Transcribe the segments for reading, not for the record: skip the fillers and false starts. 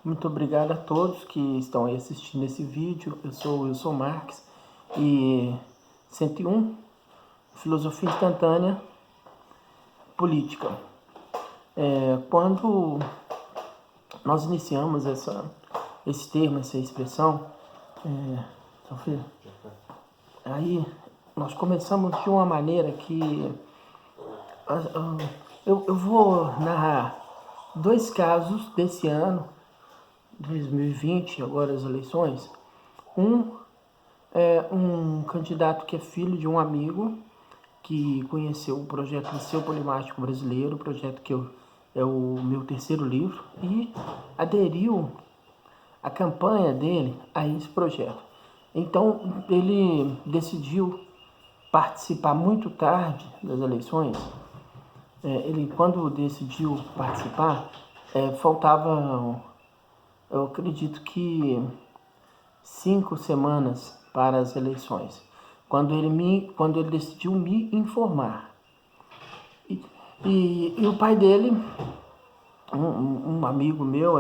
Muito obrigado a todos que estão aí assistindo esse vídeo. Eu sou o Wilson Marques e 101, Filosofia Instantânea Política. Quando nós iniciamos esse termo, essa expressão, aí nós começamos de uma maneira que eu vou narrar dois casos desse ano, 2020, agora as eleições. Um é um candidato que é filho de um amigo que conheceu o projeto Liceu Polimático Brasileiro, projeto que é o meu terceiro livro, e aderiu a campanha dele a esse projeto. Então ele decidiu participar muito tarde das eleições. Ele, quando decidiu participar, faltava, eu acredito que 5 semanas para as eleições, quando ele decidiu me informar. E o pai dele, um amigo meu,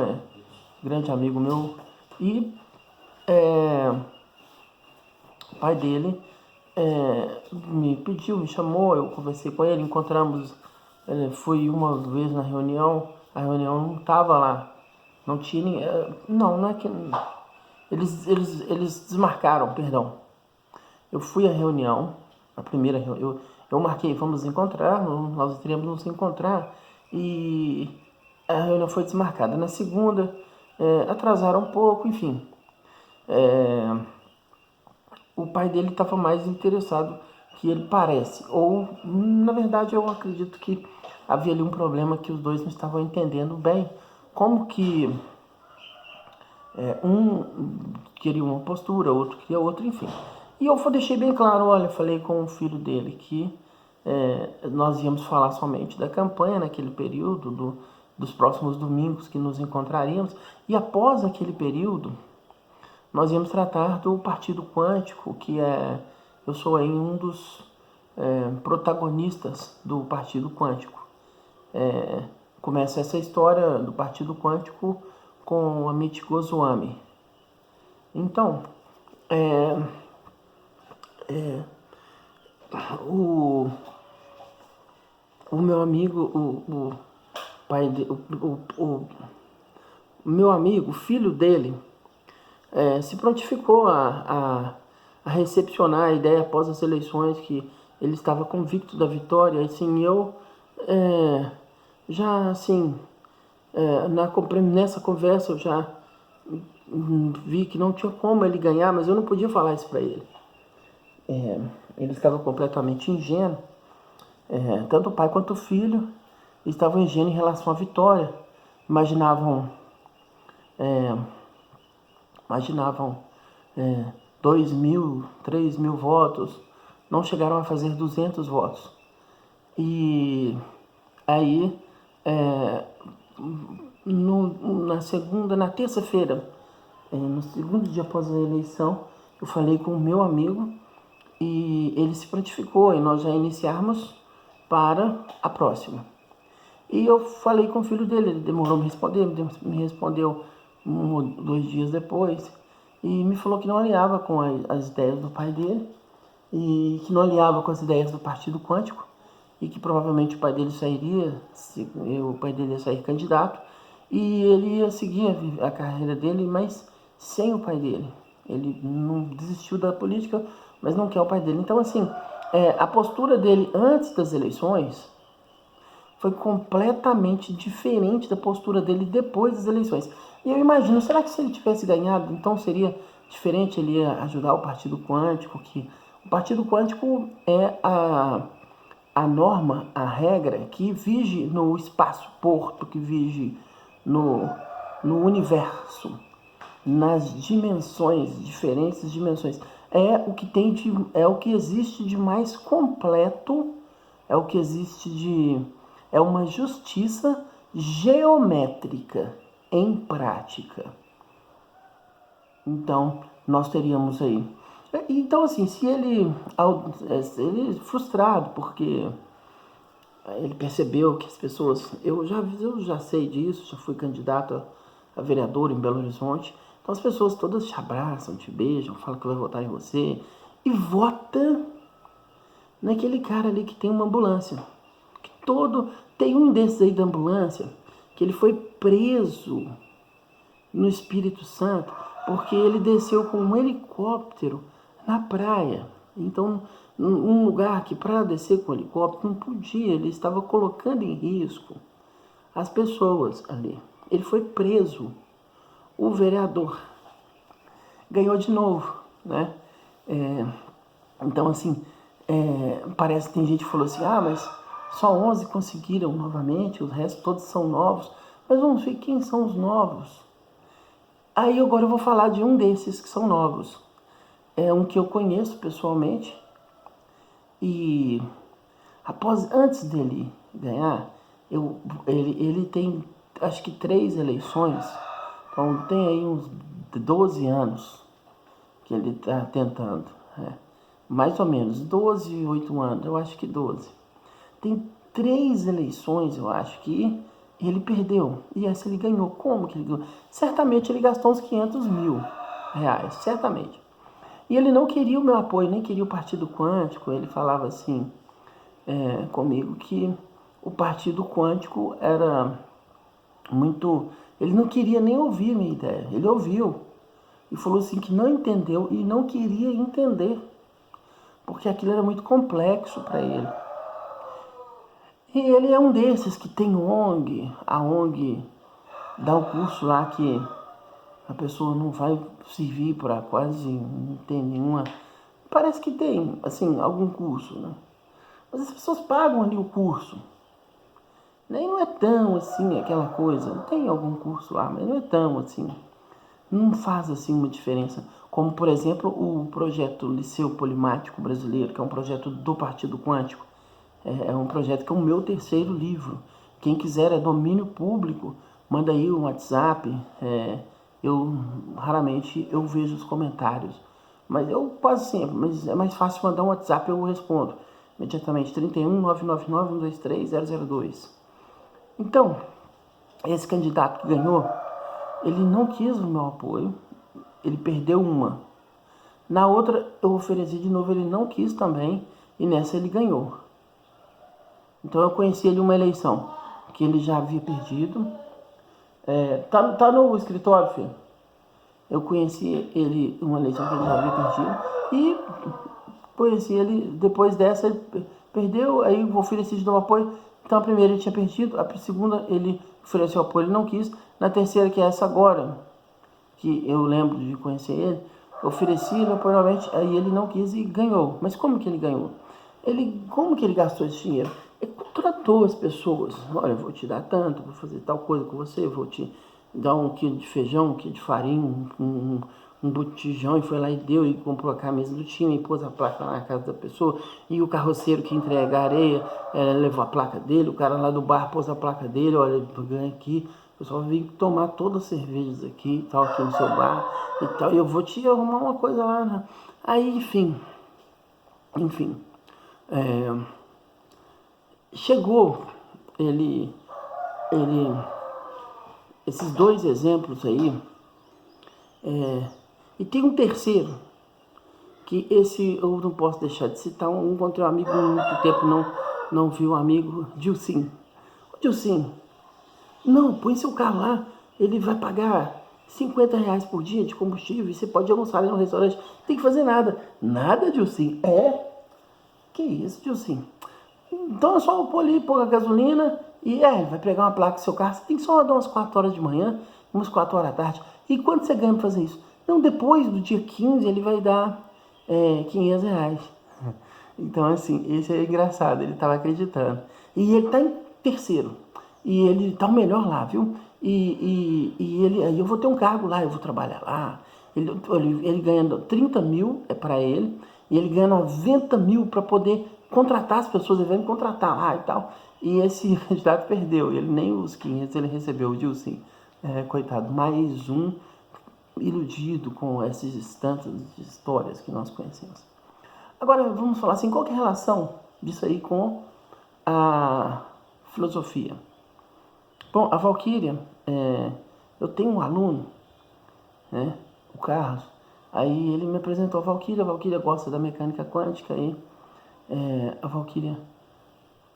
grande amigo meu, e o pai dele me pediu, me chamou, eu conversei com ele, encontramos, fui uma vez na reunião, a reunião não estava lá, não tinha ninguém, não é que... Eles desmarcaram, perdão. Eu fui à reunião, a primeira reunião, eu marquei, vamos encontrar, nós teríamos nos encontrar, e a reunião foi desmarcada. Na segunda, atrasaram um pouco, enfim. O pai dele estava mais interessado que ele parece, ou na verdade eu acredito que havia ali um problema que os dois não estavam entendendo bem, como que um queria uma postura, outro queria outra, enfim. E eu deixei bem claro, olha, falei com o filho dele que nós íamos falar somente da campanha naquele período, dos próximos domingos que nos encontraríamos, e após aquele período, nós íamos tratar do Partido Quântico, que eu sou aí um dos protagonistas do Partido Quântico. Começa essa história do Partido Quântico com Amit Goswami. Então, o meu amigo, o pai de, o meu amigo, o filho dele, se prontificou a recepcionar a ideia após as eleições, que ele estava convicto da vitória. Assim, eu já assim, nessa conversa eu já vi que não tinha como ele ganhar, mas eu não podia falar isso para ele. Ele estava completamente ingênuo, tanto o pai quanto o filho estavam ingênuos em relação à vitória. Imaginavam 2.000, 3.000 votos, não chegaram a fazer 200 votos. E aí, na terça-feira, no segundo dia após a eleição, eu falei com o meu amigo e ele se prontificou e nós já iniciarmos para a próxima. E eu falei com o filho dele, ele demorou a me respondeu 1 ou 2 dias depois, e me falou que não alinhava com as ideias do pai dele, e que não alinhava com as ideias do Partido Quântico, e que provavelmente o pai dele ia sair candidato, e ele ia seguir a carreira dele, mas sem o pai dele. Ele não desistiu da política, mas não quer o pai dele. Então, assim, a postura dele antes das eleições foi completamente diferente da postura dele depois das eleições. E eu imagino, será que se ele tivesse ganhado, então seria diferente? Ele ia ajudar o Partido Quântico, que o Partido Quântico é a norma, a regra que vige no espaço-porto, que vige no universo, nas dimensões, diferentes dimensões. É o que existe de mais completo, é o que existe é uma justiça geométrica em prática. Então, nós teríamos aí. Então, assim, se ele frustrado, porque ele percebeu que as pessoas... Eu já sei disso, já fui candidato a vereadora em Belo Horizonte. Então as pessoas todas te abraçam, te beijam, falam que vai votar em você e vota naquele cara ali que tem uma ambulância. Tem um desses aí da ambulância que ele foi preso no Espírito Santo porque ele desceu com um helicóptero na praia. Então, um lugar que para descer com o helicóptero não podia, ele estava colocando em risco as pessoas ali. Ele foi preso. O vereador ganhou de novo, né? Então, assim, parece que tem gente que falou assim, mas só 11 conseguiram novamente, os restos todos são novos. Mas vamos ver quem são os novos. Aí agora eu vou falar de um desses que são novos. É um que eu conheço pessoalmente. E antes dele ganhar, ele tem acho que 3 eleições. Então tem aí uns 12 anos que ele está tentando. Mais ou menos, 12, 8 anos, eu acho que 12. Tem 3 eleições, eu acho que ele perdeu. E essa ele ganhou. Como que ele ganhou? Certamente ele gastou uns 500 mil reais, certamente. E ele não queria o meu apoio, nem queria o Partido Quântico. Ele falava assim comigo que o Partido Quântico era muito... Ele não queria nem ouvir a minha ideia. Ele ouviu e falou assim que não entendeu e não queria entender, porque aquilo era muito complexo para ele. E ele é um desses que tem ONG. A ONG dá um curso lá que a pessoa não vai servir para quase, não tem nenhuma... Parece que tem, assim, algum curso, né? Mas as pessoas pagam ali o curso. Nem não é tão assim aquela coisa. Tem algum curso lá, mas não é tão assim. Não faz assim uma diferença. Como, por exemplo, o projeto Liceu Polimático Brasileiro, que é um projeto do Partido Quântico. É um projeto que é o meu 3º livro. Quem quiser, é domínio público, manda aí um WhatsApp. Eu raramente eu vejo os comentários, mas eu quase sempre, mas é mais fácil mandar um WhatsApp, eu respondo imediatamente. 31 999 123 002. Então, esse candidato que ganhou, ele não quis o meu apoio, ele perdeu uma. Na outra eu ofereci de novo, ele não quis também, e nessa ele ganhou. Então eu conheci ele uma eleição que ele já havia perdido. Tá no escritório, filho? Eu conheci ele uma eleição que ele já havia perdido. E conheci ele depois dessa, ele perdeu, aí eu ofereci de novo apoio. Então a primeira ele tinha perdido, a segunda ele ofereceu apoio, ele não quis. Na terceira, que é essa agora, que eu lembro de conhecer ele, eu ofereci apoio novamente, aí ele não quis e ganhou. Mas como que ele ganhou? Como que ele gastou esse dinheiro? Ele contratou as pessoas. Olha, eu vou te dar tanto, vou fazer tal coisa com você, vou te dar 1 quilo de feijão, 1 quilo de farinha, um botijão, e foi lá e deu, e comprou a camisa do time, e pôs a placa lá na casa da pessoa, e o carroceiro que entrega a areia, levou a placa dele, o cara lá do bar pôs a placa dele, olha, ganha aqui, o pessoal vem tomar todas as cervejas aqui, tal, aqui no seu bar, e tal, e eu vou te arrumar uma coisa lá, né? Aí, enfim, chegou ele, esses 2 exemplos aí, e tem um terceiro, que esse eu não posso deixar de citar. Encontrei um amigo há muito tempo, não vi um amigo, Dilcim. Dilcim, não, põe seu carro lá, ele vai pagar 50 reais por dia de combustível, e você pode almoçar ali no restaurante, não tem que fazer nada. Nada, Dilcim? Que isso, Dilcim? Então é só pôr ali, pôr a gasolina e vai pegar uma placa do seu carro. Você tem que só rodar umas 4 horas de manhã, umas 4 horas da tarde. E quanto você ganha para fazer isso? Não, depois do dia 15 ele vai dar 500 reais. Então, assim, esse é engraçado, ele estava acreditando. E ele está em terceiro. E ele está o melhor lá, viu? Aí eu vou ter um cargo lá, eu vou trabalhar lá. Ele ganhando 30 mil para ele, e ele ganha 90 mil para poder contratar as pessoas, ele vai me contratar lá e tal. E esse candidato perdeu, ele nem os 500 ele recebeu, o Dilcim. Coitado, mais um iludido com essas tantas histórias que nós conhecemos. Agora vamos falar assim, qual que é a relação disso aí com a filosofia? Bom, a Valquíria Eu tenho um aluno, né, o Carlos, aí ele me apresentou a Valquíria gosta da mecânica quântica, aí a Valquíria,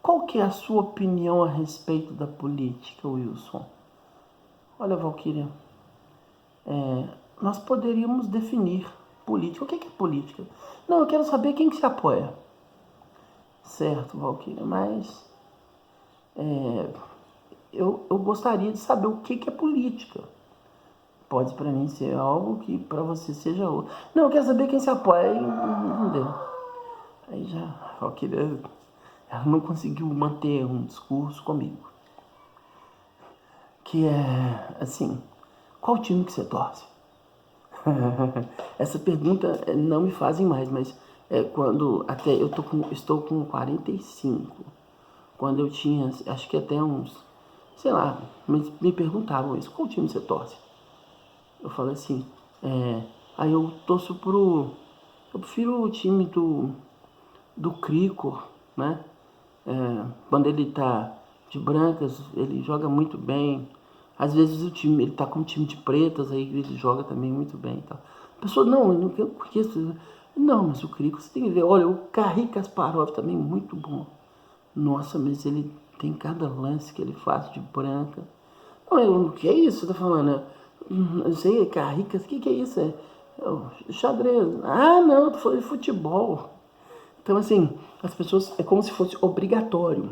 qual que é a sua opinião a respeito da política, Wilson? Olha, Valquíria, nós poderíamos definir política. O que é política? Não, eu quero saber quem que se apoia. Certo, Valquíria, mas eu gostaria de saber o que é política. Pode para mim ser algo que para você seja outro. Não, eu quero saber quem se apoia. Aí não deu. Aí já, a Valquíria, ela não conseguiu manter um discurso comigo. Que é assim, qual time que você torce? Essa pergunta não me fazem mais, mas quando até eu estou com 45. Quando eu tinha, acho que até uns, sei lá, me perguntavam isso, qual time você torce? Eu falei assim, aí eu torço eu prefiro o time do Cricor, né? Quando ele tá de brancas, ele joga muito bem. Às vezes ele tá com um time de pretas, aí ele joga também muito bem. Tá? A pessoa, não, eu não conheço. Não, mas o Cricor você tem que ver. Olha, o Garry Kasparov também muito bom. Nossa, mas ele tem cada lance que ele faz de branca. Não, o que é isso que você tá falando? Eu sei, Garricas, o que é isso? É xadrez. Ah, não, eu tô falando de futebol. Então, assim, as pessoas, é como se fosse obrigatório.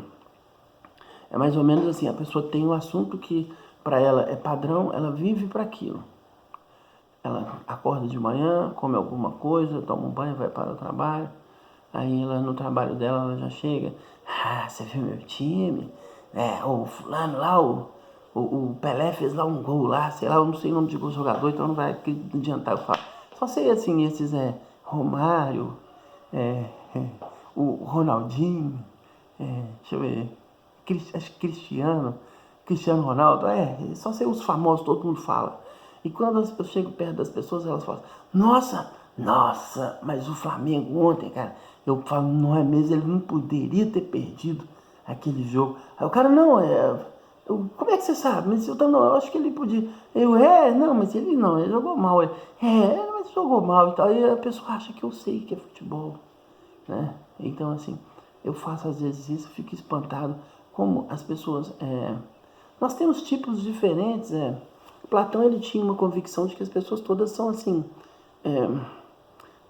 É mais ou menos assim, a pessoa tem um assunto que para ela é padrão, ela vive para aquilo. Ela acorda de manhã, come alguma coisa, toma um banho, vai para o trabalho. Aí ela, no trabalho dela, ela já chega. Ah, você viu meu time? O fulano lá, o Pelé fez lá um gol lá, sei lá, eu não sei o nome de gol jogador, então não vai adiantar eu falar. Só sei assim, esses Romário, o Ronaldinho, deixa eu ver, acho que Cristiano Ronaldo, só sei os famosos, todo mundo fala. E quando eu chego perto das pessoas, elas falam, nossa, mas o Flamengo ontem, cara, eu falo, não é mesmo, ele não poderia ter perdido aquele jogo. Aí o cara, não, como é que você sabe? Mas eu acho que ele podia. Não, mas ele jogou mal. Mas jogou mal e tal. E a pessoa acha que eu sei que é futebol, né? Então, assim, eu faço às vezes isso, fico espantado como as pessoas... Nós temos tipos diferentes, Platão, ele tinha uma convicção de que as pessoas todas são assim...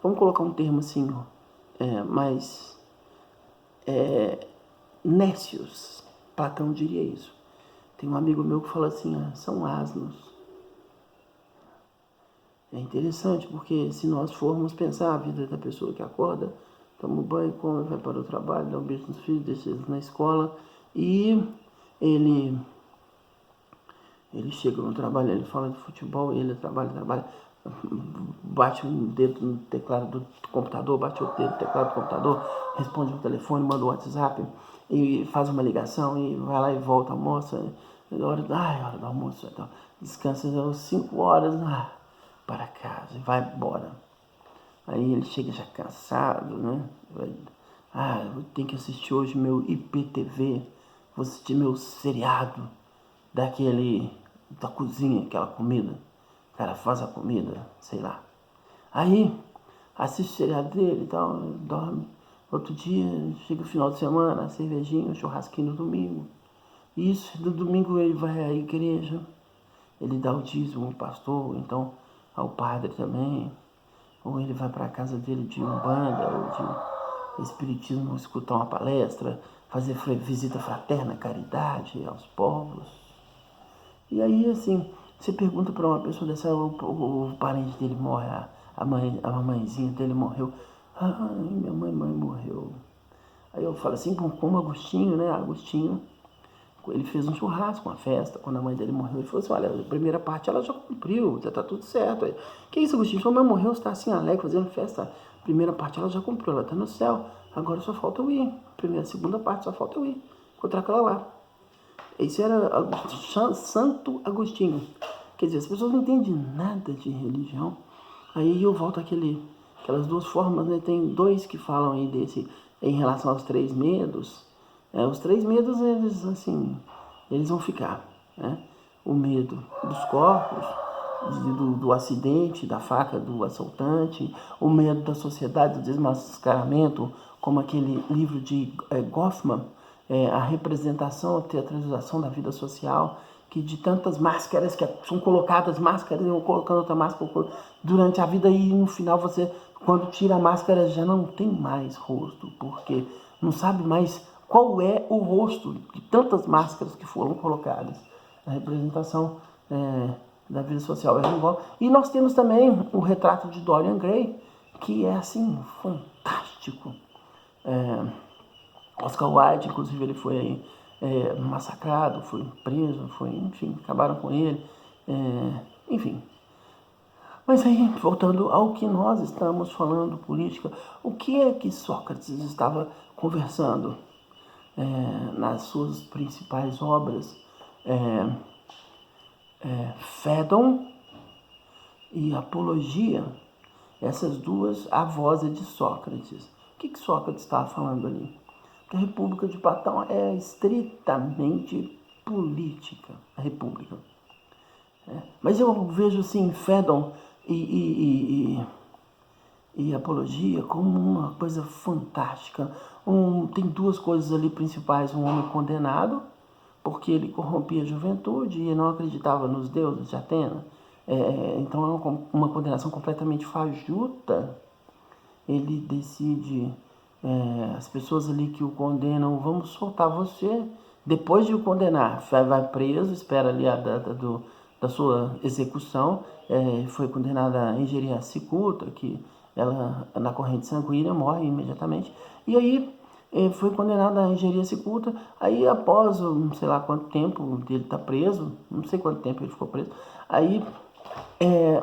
vamos colocar um termo assim, mais nécios. Platão diria isso. Tem um amigo meu que fala assim, são asnos. É interessante porque se nós formos pensar a vida da pessoa que acorda, toma um banho, come, vai para o trabalho, dá um beijo nos filhos, deixa eles na escola e ele chega no trabalho, ele fala de futebol, ele trabalha, bate um dedo no teclado do computador, bate outro dedo no teclado do computador, responde um telefone, manda um WhatsApp e faz uma ligação e vai lá e volta, almoça, hora do almoço, então, descansa às 5 horas, para casa e vai embora. Aí ele chega já cansado, né? Eu tenho que assistir hoje meu IPTV, vou assistir meu seriado da cozinha, aquela comida. O cara faz a comida, sei lá. Aí, assiste o seriado dele e tal, dorme. Outro dia, chega o final de semana, cervejinha, churrasquinho no domingo. Isso, no domingo ele vai à igreja, ele dá o dízimo ao pastor, então ao padre também. Ou ele vai para a casa dele de umbanda ou de espiritismo, escutar uma palestra, fazer visita fraterna, caridade aos povos. E aí, assim, você pergunta para uma pessoa dessa, o parente dele morre, a mamãezinha dele morreu. Ai, minha mãe morreu. Aí eu falo assim, como Agostinho, né? Agostinho, ele fez um churrasco, uma festa, quando a mãe dele morreu. Ele falou assim, olha, a primeira parte ela já cumpriu, já tá tudo certo. Aí, que isso, Agostinho? Sua mãe morreu, você tá assim alegre, fazendo festa. A primeira parte ela já cumpriu, ela tá no céu. Agora só falta eu ir. A segunda parte só falta eu ir. Encontrar aquela lá. Esse era Santo Agostinho. Quer dizer, as pessoas não entendem nada de religião. Aí eu volto aquelas duas formas, né? Tem dois que falam aí em relação aos três medos. Os três medos, eles vão ficar, né? o medo dos corpos, do acidente, da faca do assaltante, o medo da sociedade, do desmascaramento, como aquele livro de Goffman, a representação, a teatralização da vida social, que de tantas máscaras que são colocadas, máscaras, e colocando outra máscara durante a vida, e no final você, quando tira a máscara, já não tem mais rosto, porque não sabe mais qual é o rosto de tantas máscaras que foram colocadas. A representação da vida social é igual. E nós temos também o retrato de Dorian Gray, que é assim, fantástico. Oscar Wilde, inclusive, ele foi massacrado, foi preso, enfim, acabaram com ele. Enfim. Mas aí, voltando ao que nós estamos falando, política, o que é que Sócrates estava conversando nas suas principais obras? Fédon e Apologia, essas duas, a voz é de Sócrates. O que Sócrates estava falando ali? Que a República de Platão é estritamente política, a República. Mas eu vejo assim, Fédon e Apologia como uma coisa fantástica. Tem duas coisas ali principais: um homem condenado, porque ele corrompia a juventude e não acreditava nos deuses de Atena. Então é uma condenação completamente fajuta. Ele decide, as pessoas ali que o condenam, vamos soltar você. Depois de o condenar, vai preso, espera ali a data da sua execução. Foi condenada a ingerir a cicuta, que ela, na corrente sanguínea, morre imediatamente. E aí foi condenada a ingerir a cicuta. Aí, após não sei lá quanto tempo dele estar preso, não sei quanto tempo ele ficou preso, aí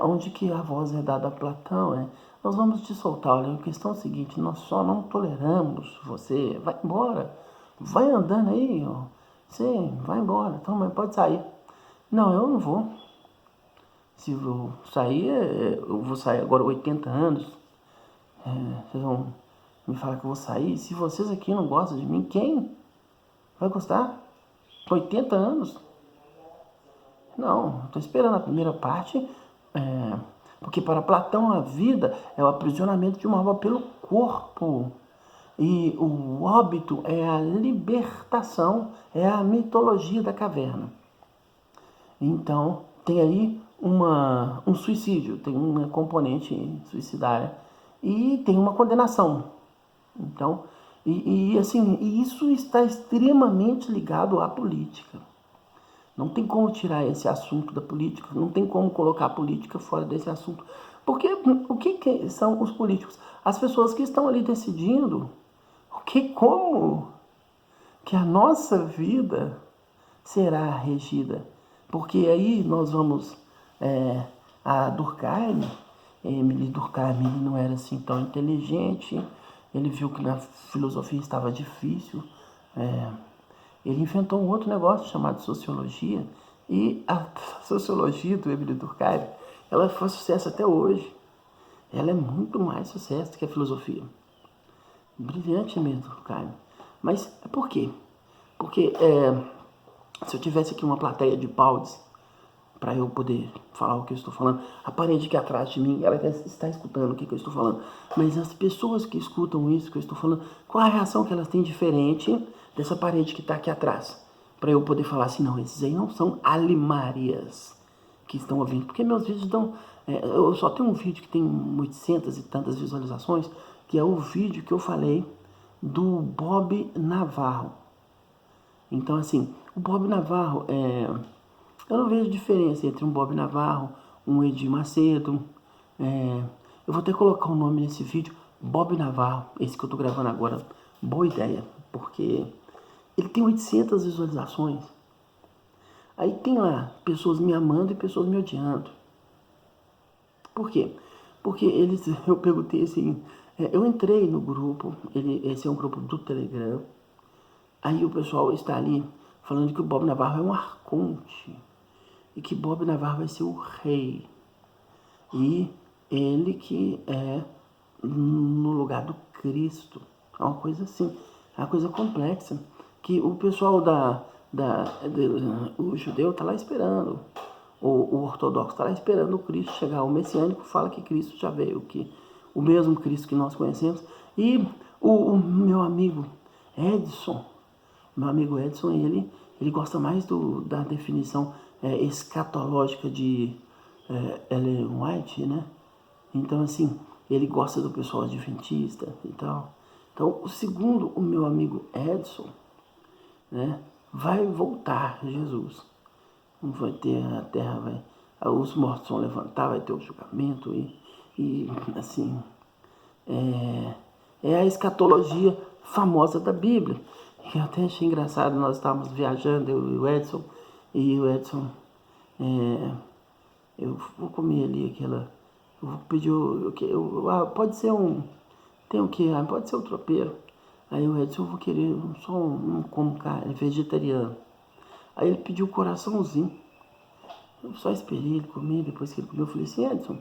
onde que a voz é dada a Platão, nós vamos te soltar. Olha, a questão é a seguinte: nós só não toleramos você, vai embora, vai andando aí, ó. Sim, vai embora, então, mas pode sair. Não, eu não vou. Se eu sair, eu vou sair agora 80 anos. Vocês vão me falar que eu vou sair? Se vocês aqui não gostam de mim, quem vai gostar? 80 anos? Não, estou esperando a primeira parte, porque para Platão a vida é o aprisionamento de uma alma pelo corpo. E o óbito é a libertação, é a mitologia da caverna. Então, tem aí um suicídio, tem uma componente suicidária e tem uma condenação. Então, assim, isso está extremamente ligado à política. Não tem como tirar esse assunto da política, não tem como colocar a política fora desse assunto. Porque o que são os políticos? As pessoas que estão ali decidindo como que a nossa vida será regida. Porque aí nós vamos a Durkheim, Emile Durkheim, ele não era assim tão inteligente, ele viu que na filosofia estava difícil, ele inventou um outro negócio chamado sociologia, e a sociologia do Emile Durkheim, ela faz sucesso até hoje. Ela é muito mais sucesso do que a filosofia. Brilhante mesmo, Durkheim. Mas por quê? Porque se eu tivesse aqui uma plateia de baldes para eu poder falar o que eu estou falando, a parede que é atrás de mim, ela está escutando o que eu estou falando, mas as pessoas que escutam isso que eu estou falando, qual a reação que elas têm diferente dessa parede que está aqui atrás? Para eu poder falar assim: não, esses aí não são alimárias que estão ouvindo, porque meus vídeos dão, eu só tenho um vídeo que tem 800 e tantas visualizações, que é o vídeo que eu falei do Bob Navarro. Então, assim, o Bob Navarro, eu não vejo diferença entre um Bob Navarro, um Edir Macedo. Eu vou até colocar o nome nesse vídeo, Bob Navarro, esse que eu tô gravando agora. Boa ideia, porque ele tem 800 visualizações. Aí tem lá pessoas me amando e pessoas me odiando. Por quê? Porque eu perguntei assim, eu entrei no grupo, esse é um grupo do Telegram. Aí o pessoal está ali falando que o Bob Navarro é um arconte e que Bob Navarro vai ser o rei. E ele que é no lugar do Cristo. É uma coisa assim, é uma coisa complexa. Que o pessoal o judeu está lá esperando, o ortodoxo está lá esperando o Cristo chegar. O messiânico fala que Cristo já veio, que o mesmo Cristo que nós conhecemos. E o meu amigo Edson, ele gosta mais da definição escatológica de Ellen White, né? Então, assim, ele gosta do pessoal adventista e tal. Então, segundo o meu amigo Edson, né, vai voltar Jesus. Vai ter a terra, os mortos vão levantar, vai ter o julgamento e assim, é a escatologia famosa da Bíblia. Que eu até achei engraçado, nós estávamos viajando, eu e o Edson, eu vou comer ali aquela, eu vou pedir, pode ser tem o que? Pode ser o tropeiro. Aí o Edson, eu vou querer só como carne, vegetariano. Aí ele pediu coraçãozinho. Eu só esperei ele comer, depois que ele comeu, eu falei assim, Edson,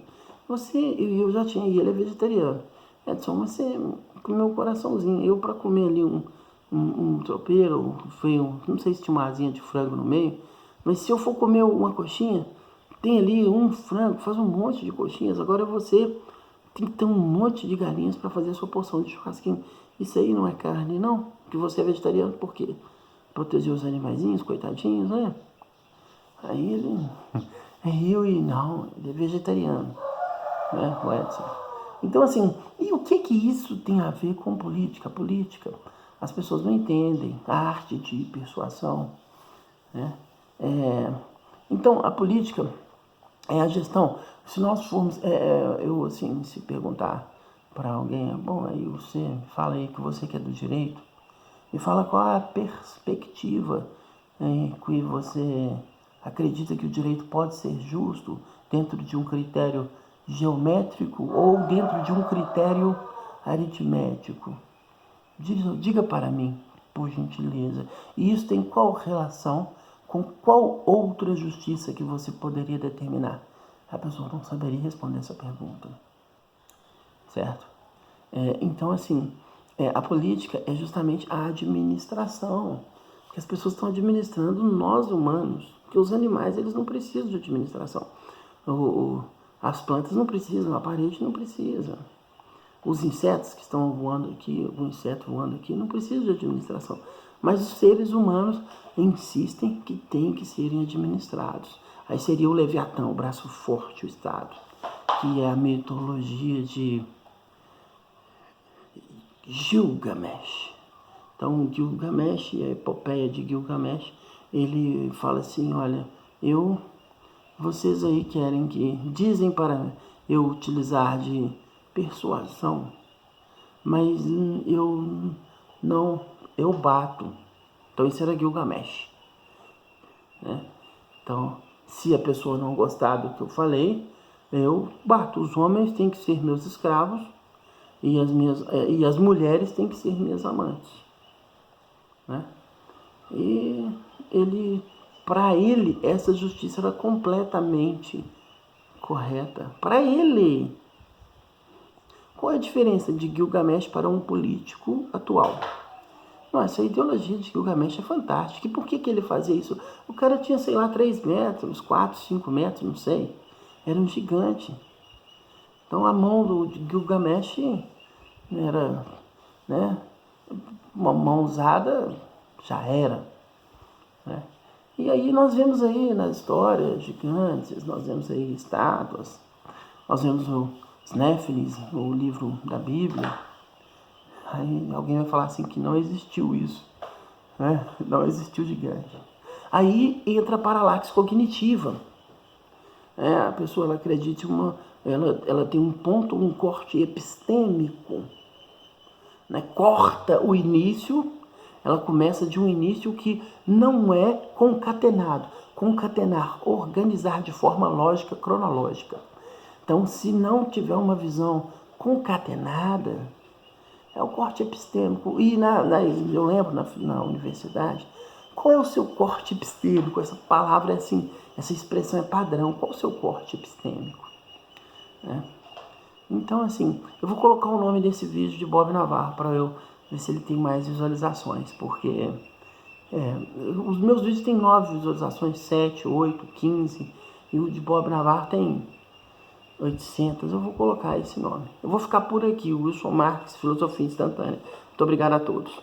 eu já tinha, e ele é vegetariano. Edson, você comeu um coraçãozinho. Eu, para comer ali um tropeiro, não sei se tinha uma asinha de frango no meio, mas se eu for comer uma coxinha, tem ali um frango, faz um monte de coxinhas. Agora você tem que ter um monte de galinhas para fazer a sua porção de churrasquinho. Isso aí não é carne, não? Que você é vegetariano, por quê? Proteger os animaizinhos, coitadinhos, né? Aí ele riu e não, ele é vegetariano, né, o Edson. Então, assim, e o que isso tem a ver com política? Política, as pessoas não entendem a arte de persuasão, né? Então, a política é a gestão. Se nós formos, eu assim, se perguntar para alguém, bom, aí você fala aí que você que é do direito, me fala qual é a perspectiva em que você acredita que o direito pode ser justo dentro de um critério geométrico ou dentro de um critério aritmético. Diga para mim, por gentileza. E isso tem qual relação com qual outra justiça que você poderia determinar? A pessoa não saberia responder essa pergunta, certo? Então, assim, a política é justamente a administração, que as pessoas estão administrando nós humanos, porque os animais eles não precisam de administração, as plantas não precisam, a parede não precisa, os insetos que estão voando aqui, o inseto voando aqui, não precisa de administração, mas os seres humanos insistem que têm que serem administrados. Aí seria o Leviatã, o braço forte, o Estado, que é a mitologia de Gilgamesh. Então, Gilgamesh, a epopeia de Gilgamesh, ele fala assim, olha, vocês aí dizem para eu utilizar de persuasão, mas eu bato. Então, isso era Gilgamesh, né? Então, se a pessoa não gostar do que eu falei, eu bato. Os homens têm que ser meus escravos e as mulheres têm que ser minhas amantes, né? E para ele, essa justiça era completamente correta. Para ele. Qual é a diferença de Gilgamesh para um político atual? Nossa, a ideologia de Gilgamesh é fantástica. E por que ele fazia isso? O cara tinha, sei lá, 3 metros, 4, 5 metros, não sei. Era um gigante. Então a mão do Gilgamesh era, né, uma mão usada, já era, né? E aí nós vemos aí na história gigantes, nós vemos aí estátuas, nós vemos os Néfilis, o livro da Bíblia. Aí alguém vai falar assim que não existiu isso, né? Não existiu gigante. Aí entra a paralaxe cognitiva. A pessoa ela acredita ela tem um corte epistêmico, né? Corta o início, ela começa de um início que não é concatenado. Concatenar, organizar de forma lógica, cronológica. Então, se não tiver uma visão concatenada, é o corte epistêmico. E eu lembro na universidade, qual é o seu corte epistêmico? Essa palavra é assim, essa expressão é padrão. Qual é o seu corte epistêmico? Então, assim, eu vou colocar o nome desse vídeo de Bob Navarro para eu ver se ele tem mais visualizações, porque Os meus vídeos têm 9 visualizações, 7, 8, 15, e o de Bob Navarro tem 800. Eu vou colocar esse nome. Eu vou ficar por aqui, Wilson Marques, Filosofia Instantânea. Muito obrigado a todos.